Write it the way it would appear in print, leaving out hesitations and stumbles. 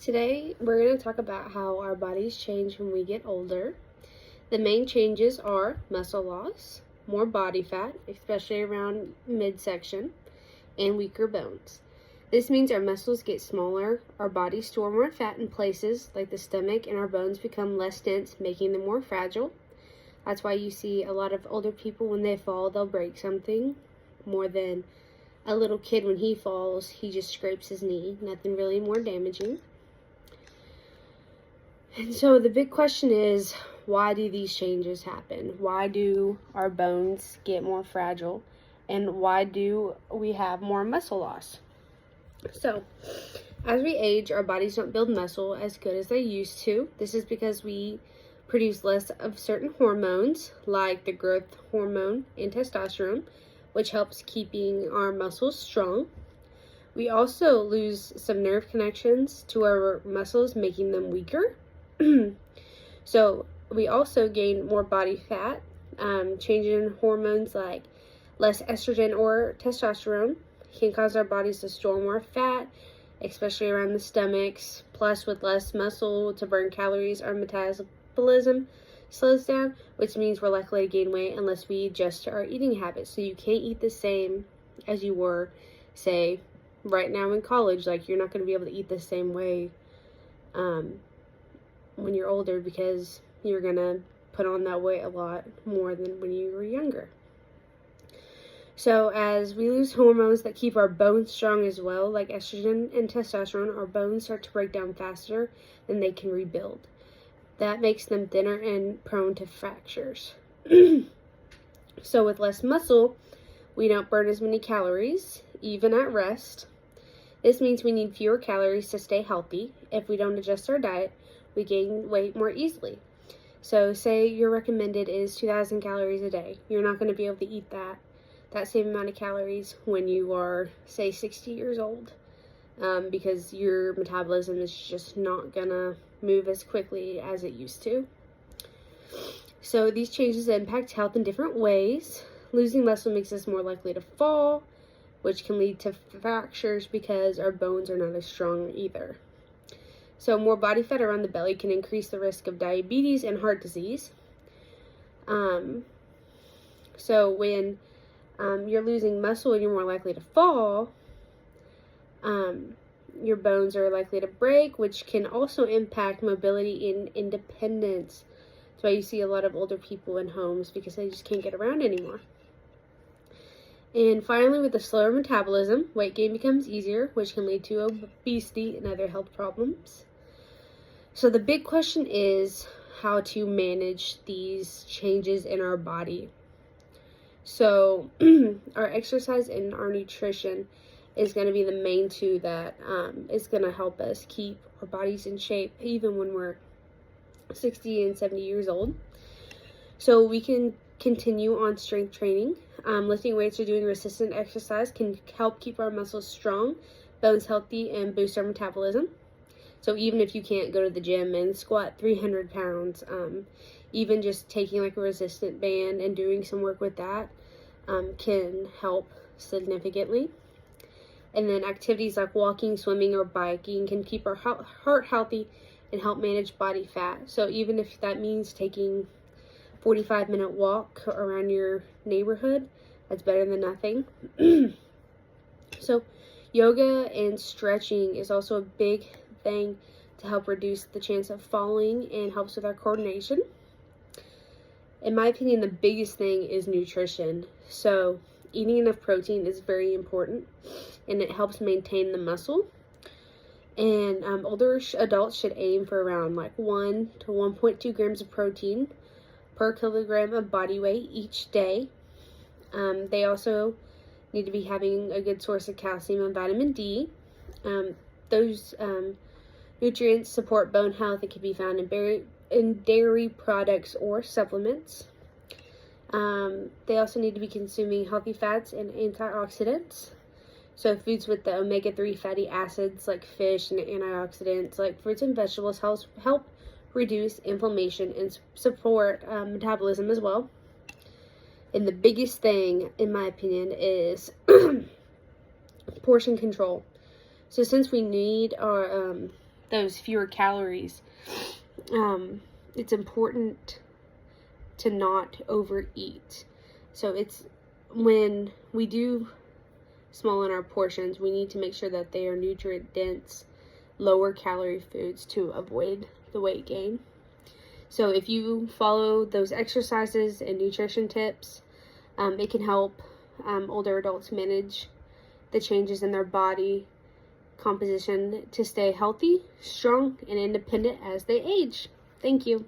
Today, we're going to talk about how our bodies change when we get older. The main changes are muscle loss, more body fat, especially around midsection, and weaker bones. This means our muscles get smaller, our bodies store more fat in places like the stomach, and our bones become less dense, making them more fragile. That's why you see a lot of older people, when they fall, they'll break something more than a little kid. When he falls, he just scrapes his knee. Nothing really more damaging. And so the big question is, why do these changes happen? Why do our bones get more fragile? And why do we have more muscle loss? So, as we age, our bodies don't build muscle as good as they used to. This is because we produce less of certain hormones, like the growth hormone and testosterone, which helps keeping our muscles strong. We also lose some nerve connections to our muscles, making them weaker. So we also gain more body fat, changing hormones like less estrogen or testosterone can cause our bodies to store more fat, especially around the stomachs. Plus, with less muscle to burn calories, our metabolism slows down, which means we're likely to gain weight unless we adjust our eating habits. So you can't eat the same as you were, say, right now in college. Like, you're not going to be able to eat the same way when you're older, because you're going to put on that weight a lot more than when you were younger. So as we lose hormones that keep our bones strong as well, like estrogen and testosterone, our bones start to break down faster than they can rebuild. That makes them thinner and prone to fractures. So with less muscle, we don't burn as many calories, even at rest. This means we need fewer calories to stay healthy. If we don't adjust our diet, we gain weight more easily. So say your recommended is 2,000 calories a day. You're not going to be able to eat that same amount of calories when you are, say, 60 years old, because your metabolism is just not going to move as quickly as it used to. So these changes impact health in different ways. Losing muscle makes us more likely to fall, which can lead to fractures because our bones are not as strong either. So more body fat around the belly can increase the risk of diabetes and heart disease. So when you're losing muscle and you're more likely to fall, your bones are likely to break, which can also impact mobility and independence. That's why you see a lot of older people in homes, because they just can't get around anymore. And finally, with a slower metabolism, weight gain becomes easier, which can lead to obesity and other health problems. So the big question is how to manage these changes in our body. So our exercise and our nutrition is going to be the main two that is going to help us keep our bodies in shape even when we're 60 and 70 years old. So we can continue on strength training. Lifting weights or doing resistant exercise can help keep our muscles strong, bones healthy, and boost our metabolism. So even if you can't go to the gym and squat 300 pounds, even just taking like a resistant band and doing some work with that can help significantly. And then activities like walking, swimming, or biking can keep our heart healthy and help manage body fat. So even if that means taking 45-minute walk around your neighborhood, that's better than nothing. So yoga and stretching is also a big thing to help reduce the chance of falling and helps with our coordination. In my opinion, the biggest thing is nutrition. So eating enough protein is very important, and it helps maintain the muscle. And older adults should aim for around like 1 to 1.2 grams of protein per kilogram of body weight each day. They also need to be having a good source of calcium and vitamin D. Those nutrients support bone health and can be found in dairy products or supplements. They also need to be consuming healthy fats and antioxidants. So foods with the omega-3 fatty acids like fish and antioxidants like fruits and vegetables help reduce inflammation and support metabolism as well. And the biggest thing, in my opinion, is portion control. So since we need our those fewer calories. It's important to not overeat. So it's when we do small in our portions, we need to make sure that they are nutrient dense, lower calorie foods to avoid the weight gain. So if you follow those exercises and nutrition tips, it can help older adults manage the changes in their body composition to stay healthy, strong, and independent as they age. Thank you.